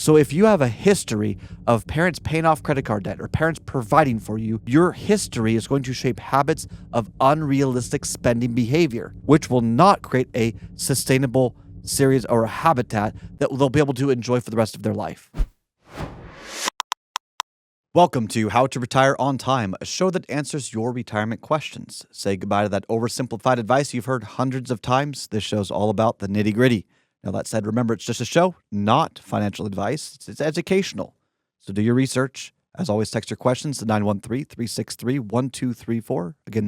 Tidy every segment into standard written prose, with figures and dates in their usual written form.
So if you have a history of parents paying off credit card debt or parents providing for you, your history is going to shape habits of unrealistic spending behavior, which will not create a sustainable series or a habitat that they'll be able to enjoy for the rest of their life. Welcome to How to Retire on Time, a show that answers your retirement questions. Say goodbye to that oversimplified advice you've heard hundreds of times. This show's all about the nitty-gritty. Now, that said, remember, it's just a show, not financial advice. It's educational. So do your research. As always, text your questions to 913-363-1234. Again,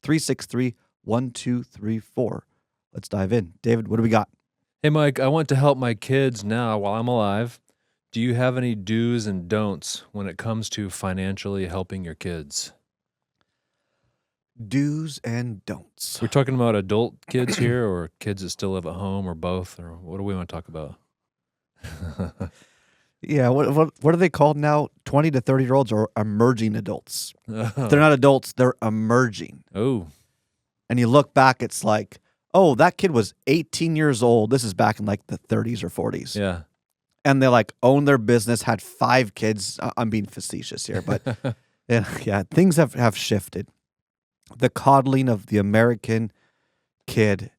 913-363-1234. Let's dive in. David, what do we got? Hey, Mike, I want to help my kids now while I'm alive. Do you have any do's and don'ts when it comes to financially helping your kids? Do's and don'ts. We're talking about adult kids here or kids that still live at home or both? Or what do we want to talk about? Yeah, what are they called now? 20 to 30-year-olds are emerging adults. They're not adults, they're emerging. Oh. And you look back, it's like, oh, that kid was 18 years old. This is back in like the 30s or 40s. Yeah. And they like owned their business, had 5 kids. I'm being facetious here, but yeah, things have shifted. The coddling of the American kid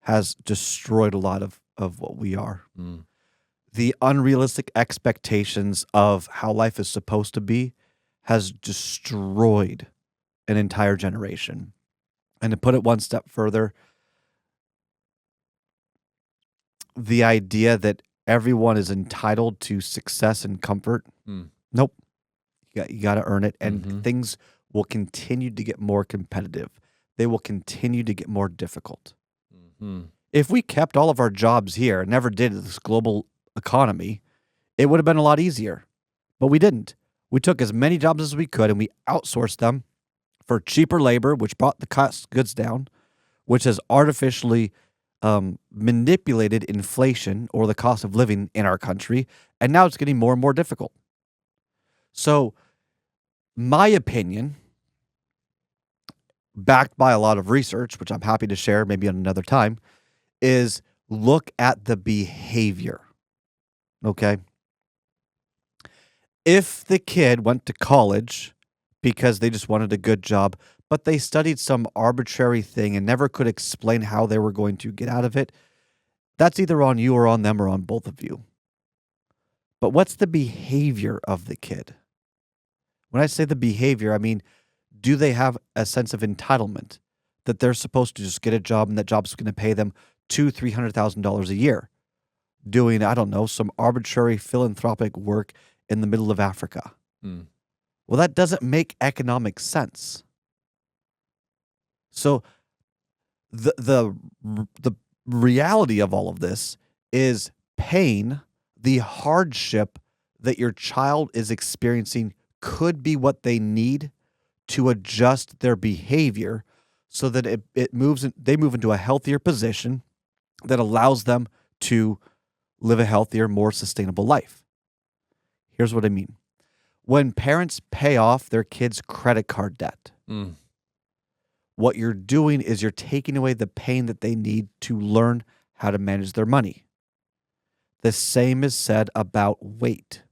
has destroyed a lot of what we are. Mm. The unrealistic expectations of how life is supposed to be has destroyed an entire generation. And to put it one step further, the idea that everyone is entitled to success and comfort, nope. You got to earn it. And things will continue to get more competitive. They will continue to get more difficult. If we kept all of our jobs here and never did this global economy, it would have been a lot easier. But we didn't. We took as many jobs as we could and we outsourced them for cheaper labor, which brought the cost of goods down, which has artificially manipulated inflation or the cost of living in our country. And now it's getting more and more difficult. So my opinion, backed by a lot of research, which I'm happy to share maybe on another time, is look at the behavior, okay? If the kid went to college because they just wanted a good job, but they studied some arbitrary thing and never could explain how they were going to get out of it, that's either on you or on them or on both of you. But what's the behavior of the kid? When I say the behavior, I mean, do they have a sense of entitlement that they're supposed to just get a job and that job's going to pay them $200,000-$300,000 a year doing, I don't know, some arbitrary philanthropic work in the middle of Africa? Well, that doesn't make economic sense. So the reality of all of this is pain, the hardship that your child is experiencing could be what they need to adjust their behavior so that they move into a healthier position that allows them to live a healthier, more sustainable life. Here's what I mean. When parents pay off their kids' credit card debt, what you're doing is you're taking away the pain that they need to learn how to manage their money. The same is said about weight.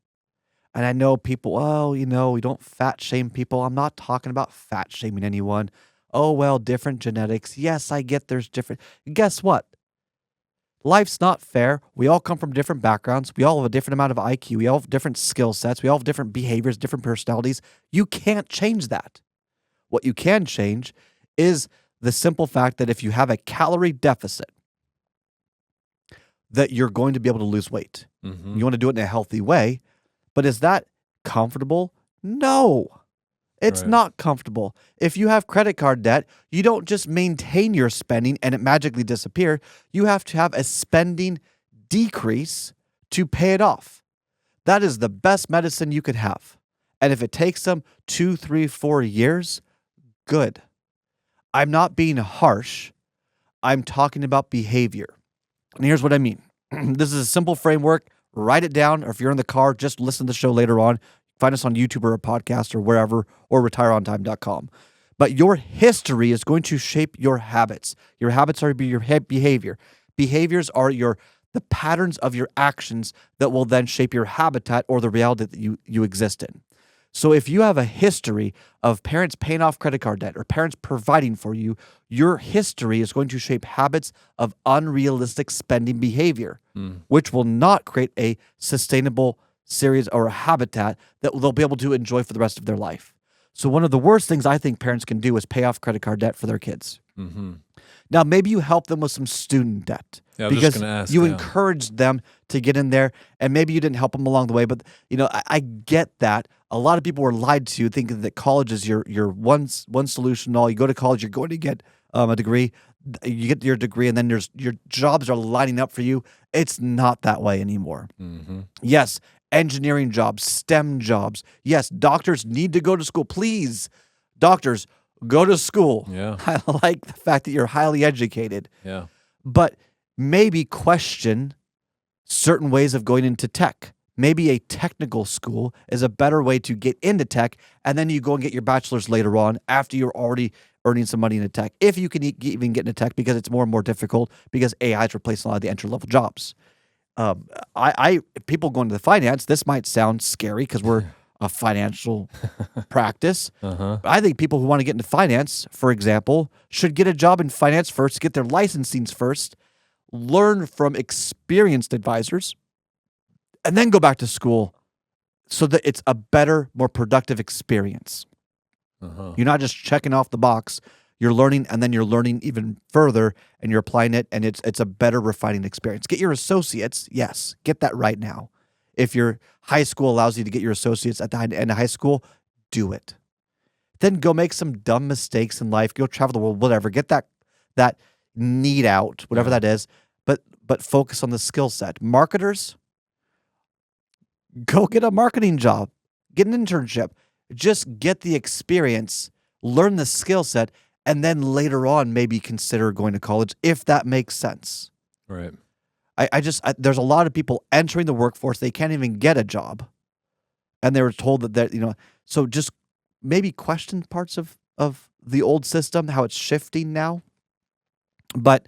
And I know people, we don't fat shame people. I'm not talking about fat shaming anyone. Oh, well, different genetics. Yes, I get there's different. Guess what? Life's not fair. We all come from different backgrounds. We all have a different amount of IQ. We all have different skill sets. We all have different behaviors, different personalities. You can't change that. What you can change is the simple fact that if you have a calorie deficit, that you're going to be able to lose weight. You want to do it in a healthy way. But is that comfortable? No, it's not comfortable. If you have credit card debt, you don't just maintain your spending and it magically disappear. You have to have a spending decrease to pay it off. That is the best medicine you could have. And if it takes them 2, 3, 4 years, good. I'm not being harsh. I'm talking about behavior. And here's what I mean. This is a simple framework. Write it down, or if you're in the car, just listen to the show later on. Find us on YouTube or a podcast or wherever, or retireontime.com. But your history is going to shape your habits. Your habits are your behavior. Behaviors are the patterns of your actions that will then shape your habitat or the reality that you exist in. So if you have a history of parents paying off credit card debt or parents providing for you, your history is going to shape habits of unrealistic spending behavior, which will not create a sustainable series or a habitat that they'll be able to enjoy for the rest of their life. So one of the worst things I think parents can do is pay off credit card debt for their kids. Mm-hmm. Now, maybe you help them with some student debt Yeah, I was because just gonna ask, you yeah. encouraged them to get in there, and maybe you didn't help them along the way. But I get that. A lot of people were lied to, thinking that college is your one solution. All you go to college, you're going to get a degree. You get your degree, and then your jobs are lining up for you. It's not that way anymore. Mm-hmm. Yes, engineering jobs, STEM jobs. Yes, doctors need to go to school. Please, doctors, go to school. Yeah. I like the fact that you're highly educated, Yeah. but maybe question certain ways of going into tech. Maybe a technical school is a better way to get into tech, and then you go and get your bachelor's later on after you're already earning some money into tech. If you can even get into tech, because it's more and more difficult because AI is replacing a lot of the entry-level jobs. People going to the finance, this might sound scary because we're a financial practice. Uh-huh. I think people who want to get into finance, for example, should get a job in finance first, get their licensing first, learn from experienced advisors, and then go back to school so that it's a better, more productive experience. Uh-huh. You're not just checking off the box. You're learning, and then you're learning even further, and you're applying it, and it's a better refining experience. Get your associates. Yes, get that right now. If your high school allows you to get your associates at the end of high school, do it. Then go make some dumb mistakes in life. Go travel the world, whatever. Get that need out, whatever Yeah. that is. But focus on the skill set. Marketers, go get a marketing job. Get an internship. Just get the experience, learn the skill set, and then later on maybe consider going to college if that makes sense. Right. There's a lot of people entering the workforce, they can't even get a job, and they were told that so just maybe question parts of the old system, how it's shifting now. But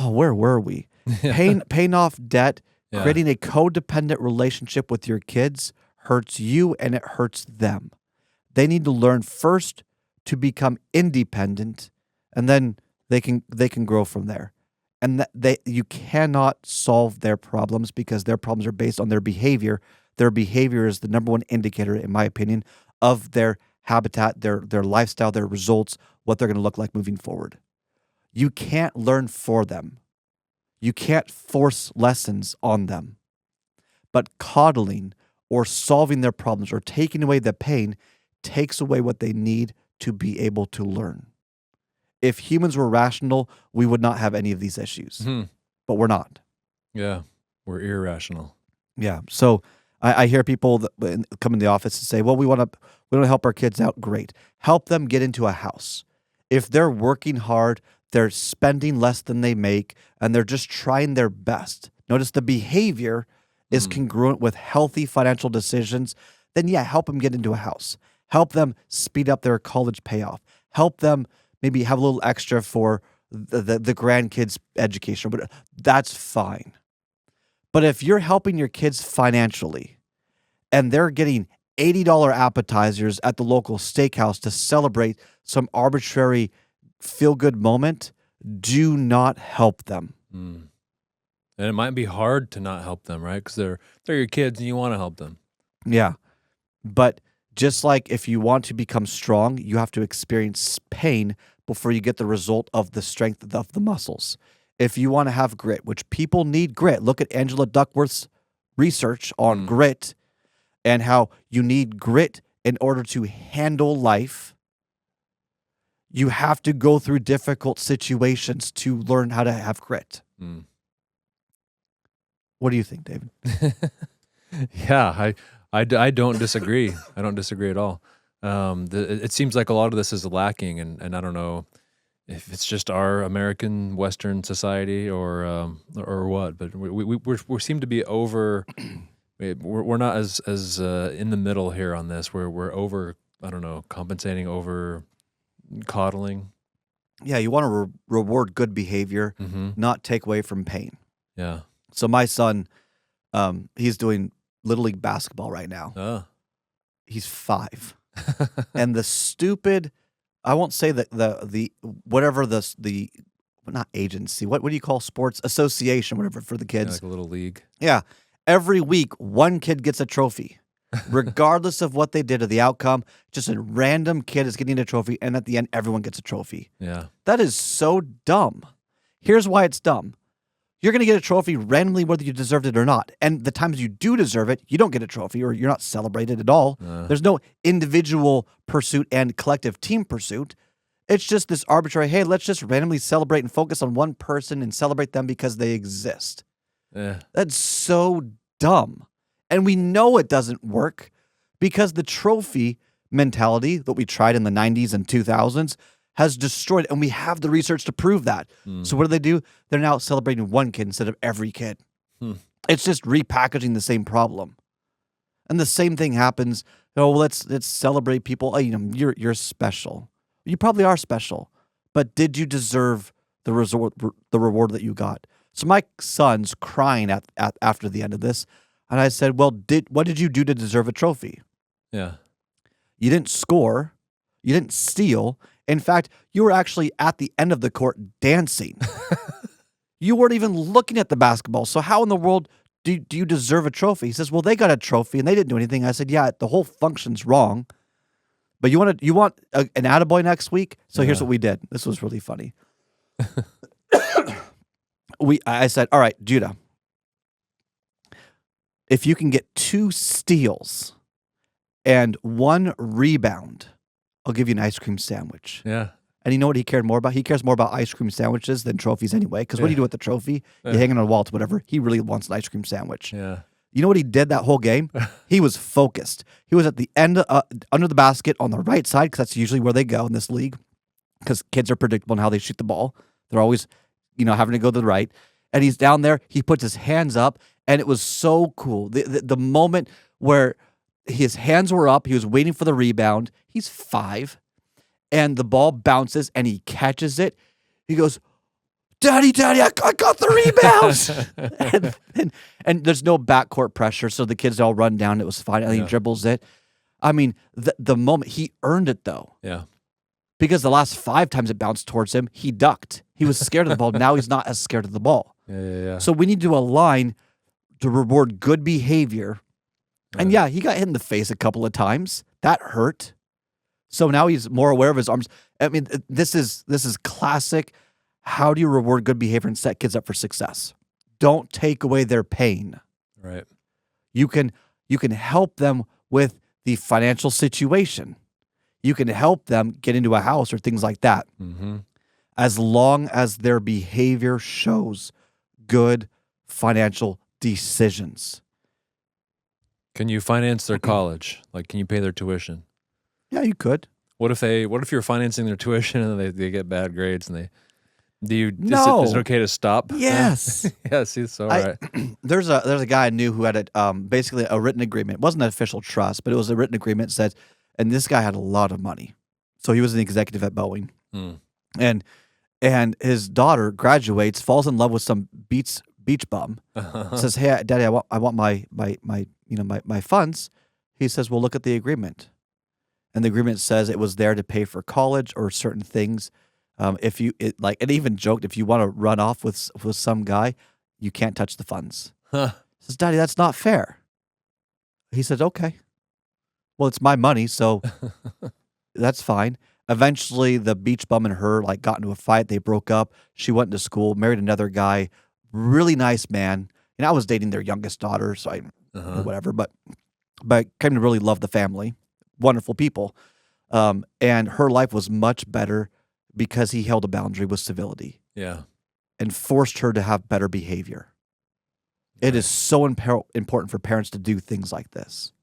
where were we? Paying off debt, Yeah. creating a codependent relationship with your kids hurts you and it hurts them. They need to learn first to become independent, and then they can grow from there. And you cannot solve their problems because their problems are based on their behavior. Their behavior is the number one indicator, in my opinion, of their habitat, their lifestyle, their results, what they're going to look like moving forward. You can't learn for them. You can't force lessons on them. But coddling or solving their problems or taking away the pain takes away what they need to be able to learn. If humans were rational, we would not have any of these issues. Hmm. But we're not. Yeah. We're irrational. Yeah. So I hear people that come in the office and say, well, we want to help our kids out. Great. Help them get into a house. If they're working hard, they're spending less than they make, and they're just trying their best. Notice the behavior is congruent with healthy financial decisions. Then yeah, help them get into a house. Help them speed up their college payoff. Help them maybe have a little extra for the grandkids' education. But that's fine. But if you're helping your kids financially and they're getting $80 appetizers at the local steakhouse to celebrate some arbitrary feel-good moment, do not help them. Mm. And it might be hard to not help them, right? Because they're your kids and you want to help them. Yeah. But just like if you want to become strong, you have to experience pain before you get the result of the strength of the muscles. If you want to have grit, which people need grit, look at Angela Duckworth's research on grit and how you need grit in order to handle life. You have to go through difficult situations to learn how to have grit. Mm. What do you think, David? Yeah, I don't disagree. I don't disagree at all. It seems like a lot of this is lacking, and I don't know if it's just our American Western society or what, but we seem to be over. We're not as in the middle here on this. We're over. I don't know, compensating, over coddling. Yeah, you want to reward good behavior, not take away from pain. Yeah. So my son, he's doing Little League basketball right now. Oh. He's 5. And the stupid, I won't say that the whatever the not agency, what do you call sports association, whatever for the Yeah, kids. like a little league. Yeah. Every week, one kid gets a trophy, regardless of what they did or the outcome. Just a random kid is getting a trophy, and at the end, everyone gets a trophy. Yeah. That is so dumb. Here's why it's dumb. You're going to get a trophy randomly whether you deserved it or not. And the times you do deserve it, you don't get a trophy or you're not celebrated at all. There's no individual pursuit and collective team pursuit. It's just this arbitrary, hey, let's just randomly celebrate and focus on one person and celebrate them because they exist. Yeah. That's so dumb. And we know it doesn't work because the trophy mentality that we tried in the 90s and 2000s has destroyed, and we have the research to prove that. So what do? They're now celebrating one kid instead of every kid. It's just repackaging the same problem. And the same thing happens. Oh, let's celebrate people. Oh, you're special. You probably are special, but did you deserve the reward that you got? So my son's crying after the end of this, and I said, "Well, what did you do to deserve a trophy? Yeah. You didn't score, you didn't steal. In fact, you were actually at the end of the court dancing. You weren't even looking at the basketball. So how in the world do you deserve a trophy?" He says, "Well, they got a trophy and they didn't do anything." I said, "Yeah, the whole function's wrong. But you want an attaboy next week? So here's Yeah. what we did." This was really funny. I said, "All right, Judah, if you can get 2 steals and 1 rebound, I'll give you an ice cream sandwich." Yeah. And you know what he cared more about? He cares more about ice cream sandwiches than trophies anyway. Because what do you do with the trophy? You hang it on a wall to whatever. He really wants an ice cream sandwich. Yeah. You know what he did that whole game? He was focused. He was at the end, under the basket on the right side, because that's usually where they go in this league. Because kids are predictable in how they shoot the ball. They're always, having to go to the right. And he's down there. He puts his hands up, and it was so cool. The moment where his hands were up, he was waiting for the rebound. He's 5, and the ball bounces, and he catches it. He goes, Daddy, I got the rebound. and there's no backcourt pressure, so the kids all run down. It was fine, and he dribbles it. I mean, the moment, he earned it, though. Yeah. Because the last 5 times it bounced towards him, he ducked. He was scared of the ball. Now he's not as scared of the ball. Yeah. So we need to align to reward good behavior. And yeah, he got hit in the face a couple of times. That hurt. So now he's more aware of his arms. I mean, this is classic. How do you reward good behavior and set kids up for success? Don't take away their pain. Right. You can help them with the financial situation. You can help them get into a house or things like that. Mm-hmm. As long as their behavior shows good financial decisions. Can you finance their college? Like, can you pay their tuition? Yeah, you could. What if you're financing their tuition and they get bad grades and No. Is it okay to stop? Yes. Yeah, see, so right. There's a guy I knew who had basically a written agreement. It wasn't an official trust, but it was a written agreement that said, and this guy had a lot of money. So he was an executive at Boeing. And his daughter graduates, falls in love with some beach bum. Says, "Hey, Daddy, I want my funds." He says, "Well, look at the agreement." And the agreement says it was there to pay for college or certain things. It even joked, if you want to run off with some guy, you can't touch the funds. Says, "Daddy, that's not fair." He said, "Okay. Well, it's my money, so that's fine." Eventually, the beach bum and her got into a fight. They broke up. She went to school, married another guy, really nice man. And I was dating their youngest daughter, so whatever. But came to really love the family. Wonderful people. And her life was much better because he held a boundary with civility. Yeah. And forced her to have better behavior. It is so important for parents to do things like this.